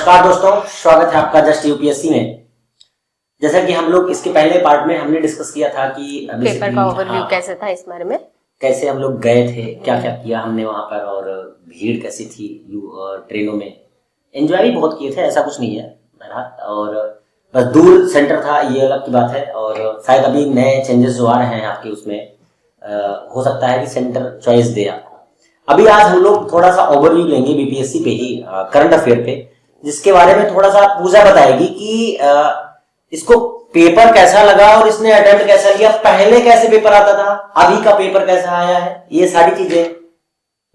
नमस्कार दोस्तों, स्वागत है आपका जस्ट यूपीएससी में। जैसा कि हम लोग इसके पहले पार्ट में हमने डिस्कस किया था कि पेपर का ओवरव्यू कैसे था, इस बारे में कैसे हम लोग गए थे, क्या क्या किया हमने वहां पर और भीड़ कैसी थी ट्रेनों में। एंजॉय भी बहुत किए थे, ऐसा कुछ नहीं है बहरहाल, और बस दूर सेंटर था ये अलग की बात है। और शायद अभी नए चेंजेस जो आ रहे हैं आपके उसमें हो सकता है कि सेंटर चॉइस दे आपको। अभी आज हम लोग थोड़ा सा ओवरव्यू लेंगे बीपीएससी पे ही, करंट अफेयर पे, जिसके बारे में थोड़ा सा पूजा बताएगी कि इसको पेपर कैसा लगा और इसने अटेम्प्ट कैसा लिया, पहले कैसे पेपर आता था, अभी का पेपर कैसा आया है, ये सारी चीजें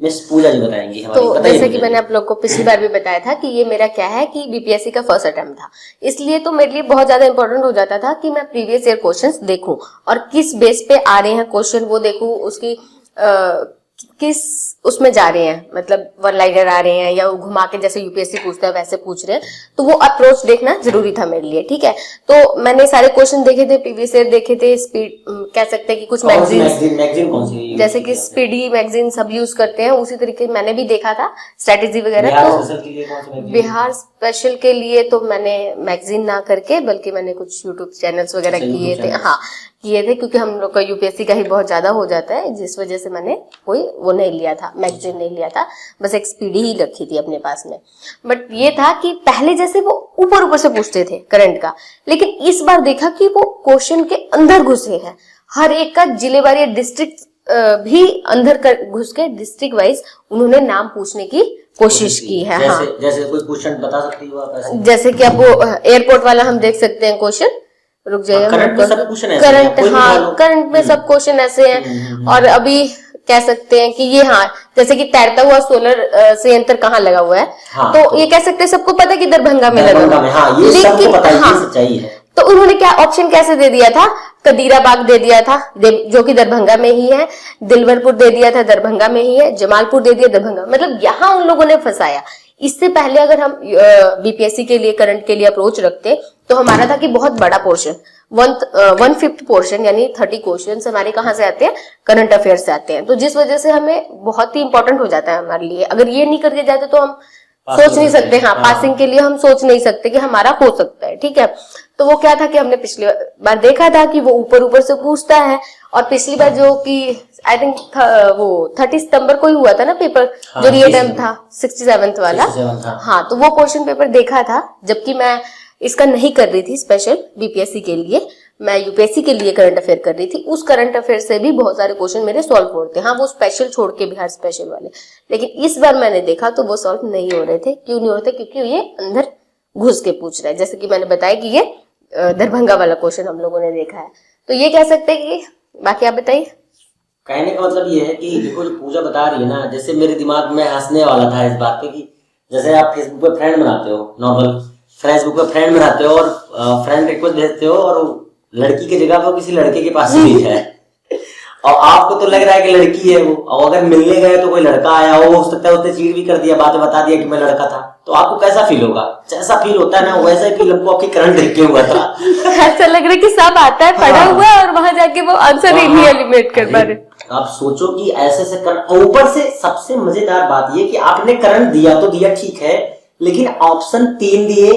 मिस पूजा जी बताएंगी हमारी। तो जैसे कि मैंने आप लोग को पिछली बार भी बताया था कि ये मेरा क्या है कि बीपीएससी का फर्स्ट अटेम्प्ट था, इसलिए तो मेरे लिए बहुत ज्यादा इंपॉर्टेंट हो जाता था कि मैं प्रीवियस ईयर क्वेश्चंस देखूं और किस बेस पे आ रहे हैं क्वेश्चन वो देखूं, उसकी किस उसमें जा रहे हैं, मतलब वन लाइनर आ रहे हैं या घुमा के जैसे यूपीएससी पूछता है वैसे पूछ रहे हैं, तो वो अप्रोच देखना जरूरी था मेरे लिए। ठीक है, तो मैंने सारे क्वेश्चन देखे थे, प्रीवियस ईयर देखे थे, स्पीड कह सकते हैं कि कुछ मैगजीन कौन सी जैसे कि स्पीडी मैगजीन सब यूज करते हैं, उसी तरीके मैंने भी देखा था स्ट्रेटेजी वगैरह। तो बिहार स्पेशल के लिए तो मैंने मैगजीन ना करके बल्कि मैंने कुछ यूट्यूब चैनल्स वगैरह किए थे, किए थे, क्योंकि हम लोग का यूपीएससी का ही बहुत ज्यादा हो जाता है, जिस वजह से मैंने कोई वो नहीं लिया था, मैगजीन नहीं लिया था, बस एक स्पीडी ही रखी थी अपने पास में। बट ये था कि पहले जैसे वो ऊपर ऊपर से पूछते थे करंट का, लेकिन इस बार देखा कि वो क्वेश्चन के अंदर घुसे हैं, हर एक का जिले वारी डिस्ट्रिक्ट भी अंदर घुस के डिस्ट्रिक्ट वाइज उन्होंने नाम पूछने की कोशिश की है। जैसे कोई क्वेश्चन बता सकती हो आप? जैसे कि आप वो एयरपोर्ट वाला हम देख सकते हैं क्वेश्चन, रुक जाइए, करंट करंट में सब क्वेश्चन ऐसे हैं। और अभी कह सकते हैं कि ये जैसे कि तैरता हुआ सोलर संयंत्र कहाँ लगा हुआ है, तो ये कह सकते हैं सबको पता है कि दरभंगा में लगा हुआ है, लेकिन तो उन्होंने क्या ऑप्शन कैसे दे दिया था, कदीराबाग दे दिया था जो कि दरभंगा में ही है, दिलवरपुर दे दिया था दरभंगा में ही है, जमालपुर दे दिया दरभंगा, मतलब यहाँ उन लोगों ने फंसाया। इससे पहले अगर हम बीपीएससी के लिए करंट के लिए अप्रोच रखते तो हमारा था कि बहुत बड़ा पोर्शन 1/5 पोर्शन यानी 30 क्वेश्चन हमारे कहाँ से आते हैं, करंट अफेयर से आते हैं, तो जिस वजह से हमें बहुत ही इंपॉर्टेंट हो जाता है हमारे लिए। अगर ये नहीं करके जाते तो हम सोच नहीं सकते, पासिंग के लिए हम सोच नहीं सकते कि हमारा हो सकता है। ठीक है, तो वो क्या था कि हमने पिछली बार देखा था कि वो ऊपर ऊपर से पूछता है, और पिछली बार जो कि आई थिंक वो 30 सितंबर को ही हुआ था ना पेपर, जो रीअटेम्प्ट था 67th वाला, तो वो क्वेश्चन पेपर देखा था, जबकि मैं इसका नहीं कर रही थी स्पेशल बीपीएससी के लिए, मैं यूपीएससी के लिए करंट अफेयर कर रही थी। उस करंट अफेयर से भी बहुत सारे क्वेश्चन मेरे सॉल्व हो रहे थे, वो स्पेशल छोड़ के बिहार स्पेशल वाले, लेकिन इस बार मैंने देखा तो वो सॉल्व नहीं हो रहे थे। क्यों नहीं हो रहे थे? क्योंकि ये अंदर घुस के पूछ रहा है, जैसे कि मैंने बताया कि ये दरभंगा वाला क्वेश्चन हम लोगों ने देखा है, तो ये कह सकते हैं कि, बाकी आप बताइए। कहने का मतलब ये है कि देखो जो पूजा बता रही है ना, जैसे मेरे दिमाग में हंसने वाला था इस बात पे कि जैसे आप फेसबुक पे फ्रेंड बनाते हो, नॉर्मल फेसबुक पे फ्रेंड बनाते हो और फ्रेंड रिक्वेस्ट भेजते हो और लड़की की जगह पर किसी लड़के के पास ही है और आपको तो लग रहा है कि लड़की है वो, और अगर मिलने गए तो कोई लड़का आया हो सकता है उसने चीट भी कर दिया, बातें बता दिया कि मैं लड़का था, तो आपको कैसा फील होगा? जैसा फील होता है ना वैसा ही फील हमको आपकी करंट देख के हुआ था। ऐसा लग रहा है कि सब आता है, पढ़ा हुआ है और वहां जाके वो आंसर नहीं एलिमिनेट कर पा रहे। आप सोचो कि ऐसे से ऊपर से सबसे मजेदार बात ये कि आपने करंट दिया तो दिया ठीक है, लेकिन ऑप्शन 3 दिए,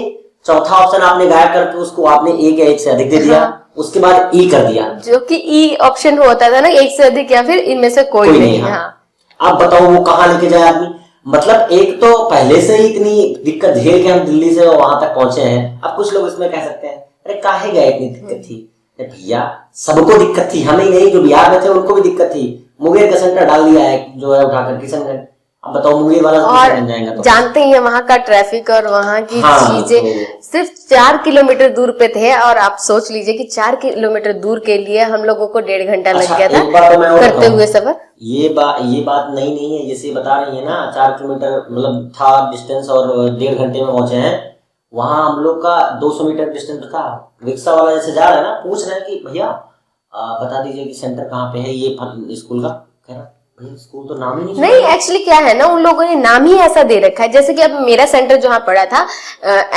चौथा ऑप्शन आपने गायब करके उसको आपने एक या एक से अधिक दे दिया, उसके बाद ई कर दिया, जो कि ई ऑप्शन होता था ना, एक से अधिक या फिर इनमें से कोई नहीं। आप बताओ वो कहाँ लेके जाए आदमी? मतलब एक तो पहले से ही इतनी दिक्कत झेल के हम दिल्ली से वहां तक पहुंचे हैं। अब कुछ लोग इसमें कह सकते हैं अरे काहे गए, इतनी दिक्कत थी? भैया सबको दिक्कत थी, हमें नहीं, जो बिहार में थे उनको भी दिक्कत थी। मुंगेर का सेंटर डाल दिया है जो है उठाकर किशनगंज, अब बताओ मुंगेर वाला और जाएगा तो जानते ही है वहाँ का ट्रैफिक और वहाँ की चीजें सिर्फ 4 किलोमीटर दूर पे थे, और आप सोच लीजिए कि 4 किलोमीटर दूर के लिए हम लोगों को 1.5 घंटा लग गया था करते हुए सफर। ये बात नहीं है, जैसे बता रही है ना 4 किलोमीटर मतलब था डिस्टेंस और 1.5 घंटे में पहुंचे हैं। वहां हम लोग का 200 मीटर डिस्टेंस था। रिक्शा वाला जैसे जा रहा है ना, पूछ रहे हैं कि भैया बता दीजिए कि सेंटर कहाँ पे है ये स्कूल का, कह रहा स्कूल तो नाम ही नहीं एक्चुअली क्या है ना, उन लोगों ने नाम ही ऐसा दे रखा है, जैसे कि अब मेरा सेंटर जहाँ पड़ा था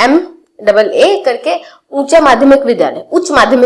MAA करके उच्च माध्यमिक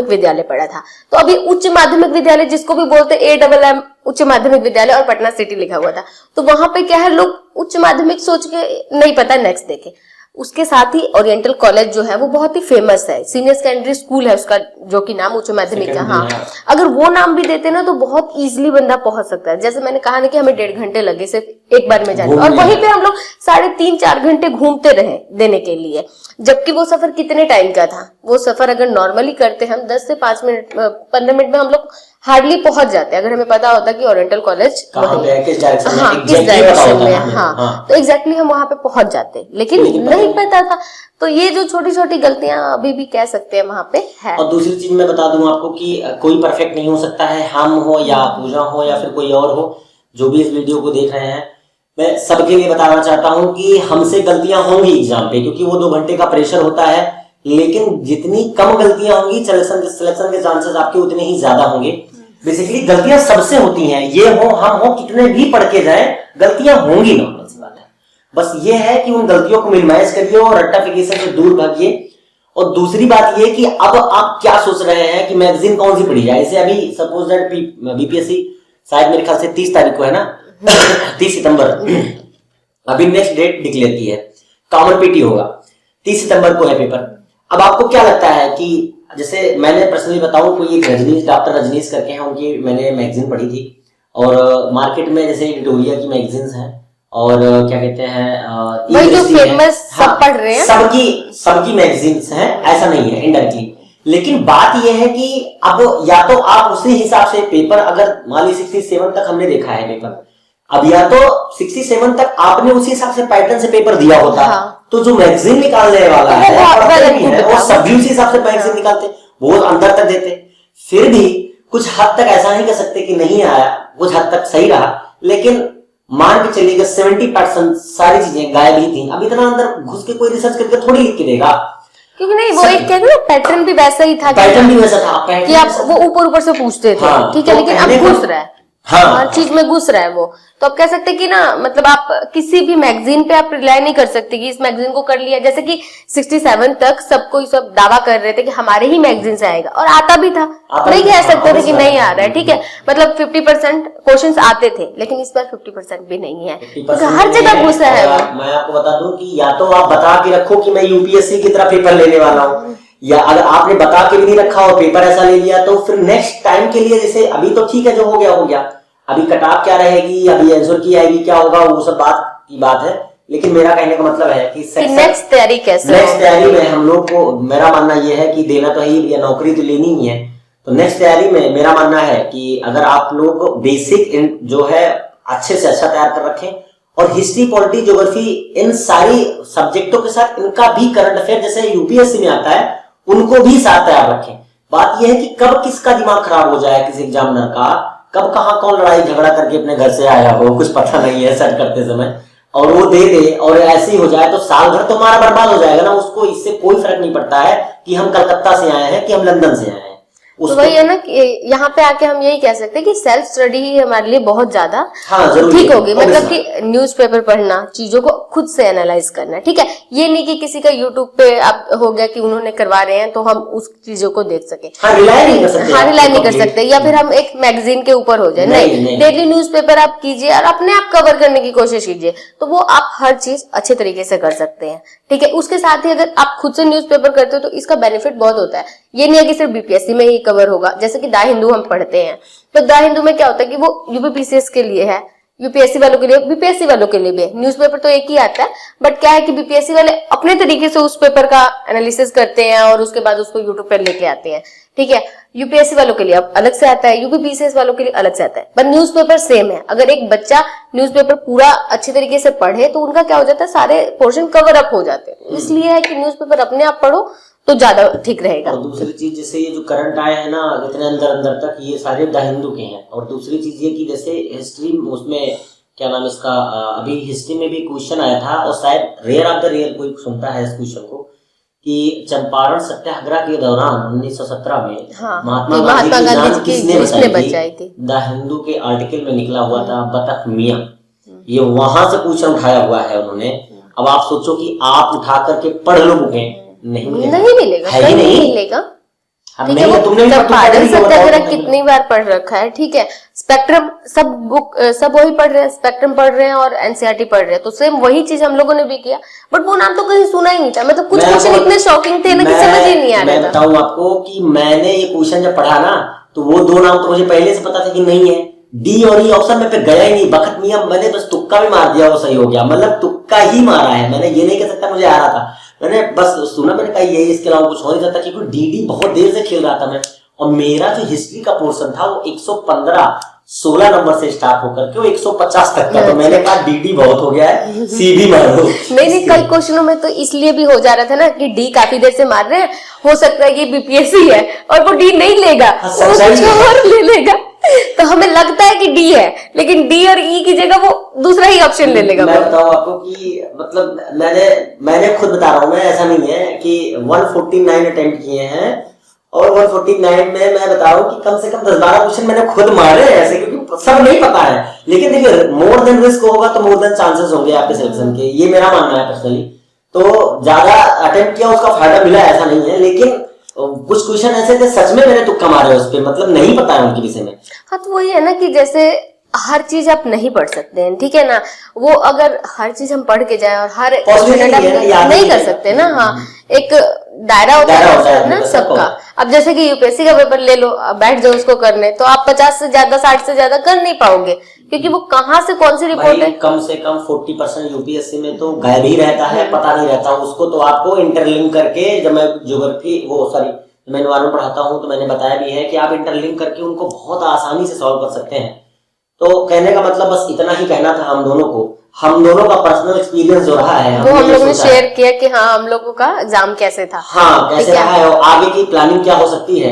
विद्यालय पड़ा था, तो अभी उच्च माध्यमिक विद्यालय जिसको भी बोलते AMM उच्च माध्यमिक विद्यालय और पटना सिटी लिखा हुआ था, तो वहां पे क्या है लोग उच्च माध्यमिक सोच के नहीं पता नेक्स्ट देखे, उसके साथ ही ओरिएंटल कॉलेज जो है वो बहुत ही फेमस है, सीनियर सेकेंडरी स्कूल है उसका, जो कि नाम उच्च माध्यमिक का। हाँ, अगर वो नाम भी देते ना तो बहुत इजीली बंदा पहुंच सकता है। जैसे मैंने कहा ना कि हमें 1.5 घंटे लगे सिर्फ एक बार में जाने, और वहीं पे हम लोग 3.5-4 घंटे घूमते रहे देने के लिए। जबकि वो सफर कितने टाइम का था, वो सफर अगर नॉर्मली करते हम 10 से 5 मिनट 15 मिनट में हम लोग हार्डली पहुंच जाते, अगर हमें पता होता कि ओरिएंटल कॉलेज किस डायरेक्शन में, हाँ किस डायरेक्शन में, हाँ तो एग्जैक्टली हम वहां पे पहुंच जाते, लेकिन नहीं पता था। तो ये जो छोटी छोटी गलतियां अभी भी कह सकते हैं वहां पे है। और दूसरी चीज मैं बता दूं आपको कि कोई परफेक्ट नहीं हो सकता है, हम हो या पूजा हो या फिर कोई और हो, जो भी इस वीडियो को देख रहे हैं, मैं सबके लिए बताना चाहता हूं कि हमसे गलतियां होंगी एग्जाम पे, क्योंकि वो 2 घंटे का प्रेशर होता है। लेकिन जितनी कम गलतियां होंगी सिलेक्शन के चांसेस आपके उतने ही ज्यादा होंगे। बेसिकली गलतियां सबसे होती हैं, ये हो हम हो, कितने भी पढ़ के जाए गलतियां होंगी, नॉर्मल सी बात है। बस ये है कि उन गलतियों को मिनिमाइज करिए और रट्टाफिकेशन से दूर भागिए। और दूसरी बात ये कि अब आप क्या सोच रहे हैं कि मैगजीन कौन सी पढ़ी जाए। जैसे अभी सपोज दैट बीपीएससी शायद मेरे ख्याल से 30 तारीख को है ना 30 सितंबर अभी नेक्स्ट डेट डिक्लेयर की है, कॉमन पीटी होगा 30 सितंबर को है पेपर। अब आपको क्या लगता है कि जैसे मैंने पर्सनली बताऊं, कोई एक रजनीश, डॉक्टर रजनीश करके हैं, उनकी मैंने मैगजीन पढ़ी थी, और मार्केट में जैसे एडिटोरियल की मैगजीन्स हैं और क्या कहते हैं वही जो फेमस सब पढ़ रहे हैं, सबकी मैगजीन्स हैं, ऐसा नहीं है इनडायरेक्टली। लेकिन बात यह है कि अब या तो आप उसी हिसाब से पेपर, अगर मान ली 67 तक हमने देखा है पेपर, अब या तो 67 तक आपने उसी हिसाब से पैटर्न से पेपर दिया होता, हाँ। तो जो मैगजीन निकालने वाला है वो सब भी उसी हिसाब से मैगजीन निकालते, वो अंदर तक देते। फिर भी कुछ हद तक ऐसा नहीं कह सकते कि नहीं आया, कुछ हद तक सही रहा, लेकिन मान के चलिएगा 70% सारी चीजें गायब ही थी। अब इतना अंदर घुस के कोई रिसर्च करके थोड़ी लिख के देगा, क्योंकि नहीं वो एक कहते हैं ना पैटर्न भी वैसा ही था, पैटर्न भी वैसा था कि आप वो ऊपर से पूछते थे, ठीक है, लेकिन अब घुस रहा है, हर चीज में घुस रहा है वो। तो आप कह सकते कि ना, मतलब आप किसी भी मैगजीन पे आप रिलाई नहीं कर सकते कि इस मैगजीन को कर लिया। जैसे कि 67 तक सबको सब दावा कर रहे थे कि हमारे ही मैगजीन से आएगा, और आता भी था, नहीं कह सकते थे कि नहीं आ रहा है, ठीक है, मतलब 50% क्वेश्चंस आते थे, लेकिन इस बार 50% भी नहीं है, क्योंकि हर जगह घुसा है वो। मैं आपको बता दूं कि या तो आप बता के रखो कि मैं यूपीएससी की तरह पेपर लेने वाला हूँ, या अगर आपने बता के भी नहीं रखा और पेपर ऐसा ले लिया, तो फिर नेक्स्ट टाइम के लिए, जैसे अभी तो ठीक है जो हो गया हो गया, अभी कटऑफ क्या रहेगी, अभी आंसर की आएगी, क्या होगा, वो सब बात की बात है। लेकिन मेरा कहने का मतलब है कि नेक्स्ट तैयारी कैसे, नेक्स्ट तैयारी में हम लोग को, मेरा मानना यह है कि देना तो है, नौकरी तो लेनी ही है, तो नेक्स्ट तैयारी में मेरा मानना है कि अगर आप लोग बेसिक जो है अच्छे से अच्छा तैयार कर रखें, और हिस्ट्री, पॉलिटी, ज्योग्राफी, इन सारी सब्जेक्टों के साथ इनका भी करंट अफेयर जैसे यूपीएससी में आता है, उनको भी साथ तैयार रखें। बात यह है कि कब किसका दिमाग खराब हो जाए किसी एग्जामिनर का, कब कहां कौन लड़ाई झगड़ा करके अपने घर से आया हो, कुछ पता नहीं है सर्च करते समय, और वो दे दे और ऐसे ही हो जाए, तो साल भर तो हमारा बर्बाद हो जाएगा ना। उसको इससे कोई फर्क नहीं पड़ता है कि हम कलकत्ता से आए हैं कि हम लंदन से आए हैं। तो वही है ना कि यहाँ पे आके हम यही कह सकते हैं कि सेल्फ स्टडी ही हमारे लिए बहुत ज्यादा ठीक होगी, मतलब कि न्यूज़पेपर पढ़ना, चीजों को खुद से एनालाइज करना, ठीक है, ये नहीं कि किसी का यूट्यूब पे अब हो गया कि उन्होंने करवा रहे हैं तो हम उस चीजों को देख सके, रिलाई नहीं कर सकते, या फिर हम एक मैगजीन के ऊपर हो जाए, नहीं, डेली न्यूज़पेपर आप कीजिए और अपने आप कवर करने की कोशिश कीजिए, तो वो आप हर चीज अच्छे तरीके से कर सकते हैं, ठीक है। उसके साथ ही अगर आप खुद से न्यूज़पेपर करते हो तो इसका बेनिफिट बहुत होता है, ये नहीं है कि सिर्फ बीपीएससी में ही कवर होगा। जैसे कि द हिंदू हम पढ़ते हैं, तो द हिंदू में क्या होता है कि वो यूपीपीसीएस के लिए है, यूपीएससी वालों के लिए, बीपीएससी वालों के लिए भी है। न्यूज़पेपर तो एक ही आता है, बट क्या है कि बीपीएससी वाले अपने तरीके से उस पेपर का एनालिसिस करते हैं और उसके बाद उसको यूट्यूब पर लेके आते हैं, ठीक है। यूपीएससी वालों के लिए अब अलग से आता है, यूपीपीसीएस वालों के लिए अलग से आता है, पर न्यूज़पेपर सेम है। अगर एक बच्चा न्यूज़पेपर पूरा अच्छे तरीके से पढ़े तो उनका क्या हो जाता है, सारे पोर्शन कवर अप हो जाते हैं। इसलिए है कि न्यूज़पेपर अपने आप पढ़ो तो ज्यादा ठीक रहेगा। और दूसरी चीज, जैसे ये जो करंट आए हैं ना इतने अंदर तक, ये सारे द हिंदू के हैं। और दूसरी चीज ये कि जैसे हिस्ट्री, उसमें क्या नाम इसका, अभी हिस्ट्री में भी क्वेश्चन आया था, और शायद रेयर ऑफ द रेयर कोई सुनता है इस क्वेश्चन को, कि चंपारण सत्याग्रह के दौरान 1917 में महात्मा गांधी की जान किसने बचाई थी। द हिंदू के आर्टिकल में निकला हुआ था बतख मियां, ये वहां से क्वेश्चन उठाया हुआ है उन्होंने। अब आप सोचो कि आप उठा करके पढ़ लो बुकें, नहीं मिलेगा, नहीं मिलेगा, है ही नहीं, ठीक है, वो पारुल सत्याग्रह कितनी बार पढ़ रखा है, ठीक है, स्पेक्ट्रम सब बुक सब वही पढ़ रहे हैं, स्पेक्ट्रम पढ़ रहे हैं और एनसीईआरटी पढ़ रहे हैं, तो सेम वही चीज हम लोगों ने भी किया, बट वो नाम तो कहीं सुना ही नहीं था। मतलब कुछ क्वेश्चन इतने शॉकिंग थे ना कि समझ ही नहीं आ रहा था। मैं बताऊं आपको कि मैंने ये क्वेश्चन जब पढ़ा ना, तो वो दो नाम तो मुझे पहले से पता था कि नहीं है, डी और ई ऑप्शन में पे गया ही नहीं, बखत मियां मैंने बस तुक्का भी मार दिया, वो सही हो गया, मतलब तुक्का ही मारा है मैंने, ये नहीं कह सकता मुझे आ रहा था, मैंने बस सुना, मैंने कहा यही, इसके अलावा कुछ हो नहीं सकता, क्योंकि डीडी बहुत देर से खेल रहा था मैं, और मेरा जो हिस्ट्री का पोर्शन था वो 116 नंबर से स्टार्ट होकर के वो 150 तक था, तो मैंने कहा डीडी बहुत हो गया है, सी भी मारो। नहीं, कल क्वेश्चनों में तो इसलिए भी हो जा रहा था ना कि डी काफी देर से मार रहे हैं, हो सकता है कि बीपीएससी है और वो डी नहीं लेगा, वो कुछ और ले लेगा, तो हमें लगता है कि डी है, लेकिन डी और ई की जगह वो दूसरा ही ऑप्शन ले लेगा। मैं बताऊं आपको कि मतलब मैंने खुद बता रहा हूं, मैं ऐसा नहीं है कि 149 अटेम्प्ट किए हैं, और 149 में मैं बता रहा हूँ कि कम से कम 10-12 क्वेश्चन मैंने खुद मारे हैं ऐसे, क्योंकि सब नहीं पता है, लेकिन देखिए मोर देन रिस्क होगा तो मोर देन चांसेस होंगे आपके सिलेक्शन के, ये मेरा मानना है पर्सनली। तो ज्यादा अटेम्प्ट किया उसका फायदा मिला ऐसा नहीं है, लेकिन कुछ क्वेश्चन ऐसे थे सच में मैंने तुक्का मारे उस पे, मतलब नहीं पता है उनके विषय में। हाँ, तो वही है ना कि जैसे हर चीज आप नहीं पढ़ सकते हैं, ठीक है ना, वो अगर हर चीज हम पढ़ के जाए और हर नहीं कर सकते ना, हाँ, एक दायरा होता है ना सबका। अब जैसे कि यूपीएससी का पेपर ले लो, बैठ जाओ उसको करने, तो आप 50 से ज्यादा 60 से ज्यादा कर नहीं पाओगे, क्योंकि वो कहाँ से कौन सी रिपोर्ट है। कम से कम 40% यूपीएससी में तो गायब ही रहता है, पता नहीं रहता उसको, तो आपको इंटरलिंक करके, जब मैं ज्योग्राफी मैं एनवायरमेंट पढ़ाता हूँ तो मैंने बताया भी है कि आप इंटरलिंक करके उनको बहुत आसानी से सॉल्व कर सकते हैं। तो कहने का मतलब बस इतना ही कहना था हम दोनों का पर्सनल एक्सपीरियंस जो रहा है वो हम लोगों ने शेयर किया कि हाँ हम लोगों का एग्जाम कैसे था, हाँ कैसे रहा है, और आगे की प्लानिंग क्या हो सकती है।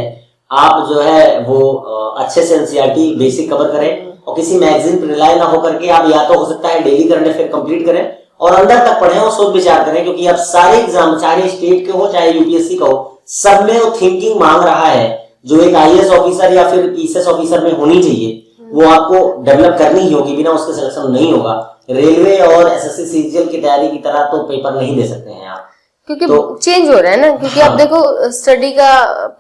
आप जो है वो अच्छे से एनसीईआरटी बेसिक कवर करें, और किसी मैगजीन पर रिलाय ना होकर के आप या तो हो सकता है डेली करंट अफेयर कंप्लीट करें और अंदर तक पढ़ें और सोच विचार करें, क्योंकि अब सारे एग्जाम चाहे स्टेट के हो चाहे यूपीएससी का हो, सब में वो थिंकिंग मांग रहा है जो एक आईएएस ऑफिसर या फिर पीसीएस ऑफिसर में होनी चाहिए, वो आपको डेवलप करनी ही होगी, बिना उसके सिलेक्शन नहीं होगा। रेलवे और एसएससी सीजीएल की तैयारी की तरह तो पेपर नहीं दे सकते हैं आप, क्योंकि तो चेंज हो रहा है ना, क्योंकि हाँ। अब देखो स्टडी का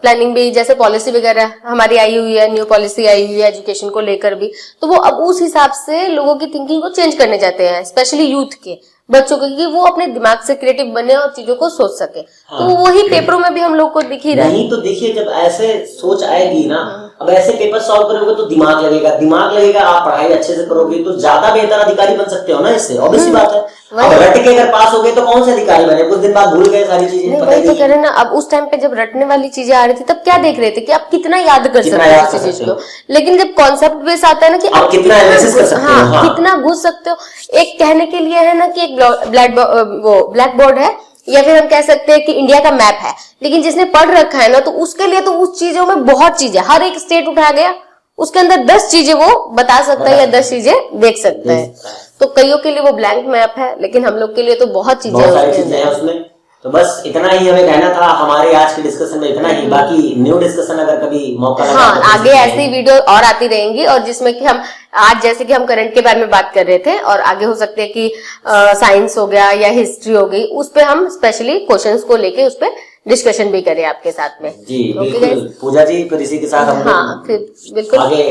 प्लानिंग भी, जैसे पॉलिसी वगैरह हमारी आई हुई है, न्यू पॉलिसी आई हुई है एजुकेशन को लेकर भी, तो वो अब उस हिसाब से लोगों की थिंकिंग को चेंज करने जाते हैं, स्पेशली यूथ के बच्चों के, कि वो अपने दिमाग से क्रिएटिव बने और चीजों को सोच सके। हाँ। तो वही पेपरों में भी हम लोग को दिख ही रहा है। नहीं तो देखिए, जब ऐसे सोच आएगी ना, अब ऐसे पेपर सॉल्व करोगे तो दिमाग लगेगा, आप पढ़ाई अच्छे से करोगे तो ज्यादा बेहतर अधिकारी बन सकते हो ना, इससे ऑब्वियस सी बात है। अब रट के अगर पास हो गए तो कौन से अधिकारी बने, कुछ दिन बाद भूल गए सारी चीजें, वही तो कह रहे ना। अब उस टाइम पे जब रटने वाली चीजें आ रही थी तब क्या देख रहे थे कि आप कितना याद कर सकते हो किसी चीज को, लेकिन जब कॉन्सेप्ट बेस आता है ना कि आप कितना एनालिसिस कर सकते हो, हाँ, कितना घुस सकते हो। एक कहने के लिए है ना कि एक ब्लैक बोर्ड है, या फिर हम कह सकते हैं कि इंडिया का मैप है, लेकिन जिसने पढ़ रखा है ना तो उसके लिए तो उस चीजों में बहुत चीजें, हर एक स्टेट उठा गया, उसके अंदर 10 चीजें वो बता सकता है या 10 चीजें देख सकता है। तो कईयों के लिए वो ब्लैंक मैप है, लेकिन हम लोग के लिए तो बहुत चीजें हैं उसमें। तो बस इतना ही हमें कहना था हमारे आज के डिस्कशन में, इतना ही। बाकी न्यू डिस्कशन अगर कभी मौका लगा, हाँ, आगे ऐसी वीडियो और आती रहेंगी, और जिसमें कि हम आज जैसे कि हम करंट के बारे में बात कर रहे थे, और आगे हो सकते हैं कि साइंस हो गया या हिस्ट्री हो गई, उस पे हम स्पेशली क्वेश्चंस को लेके उस पे डिस्कशन भी करें आपके साथ में। जी बिल्कुल पूजा जी, फिर इसी के साथ हम फिर बिल्कुल आगे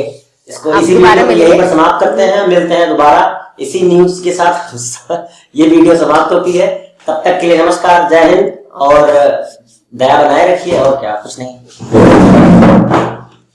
इसको इसी वीडियो में यहीं पर समाप्त करते हैं। मिलते हैं दोबारा इसी न्यूज के साथ। ये वीडियो समाप्त होती है, तब तक के लिए नमस्कार, जय हिंद, और दया बनाए रखिए, और क्या, कुछ नहीं।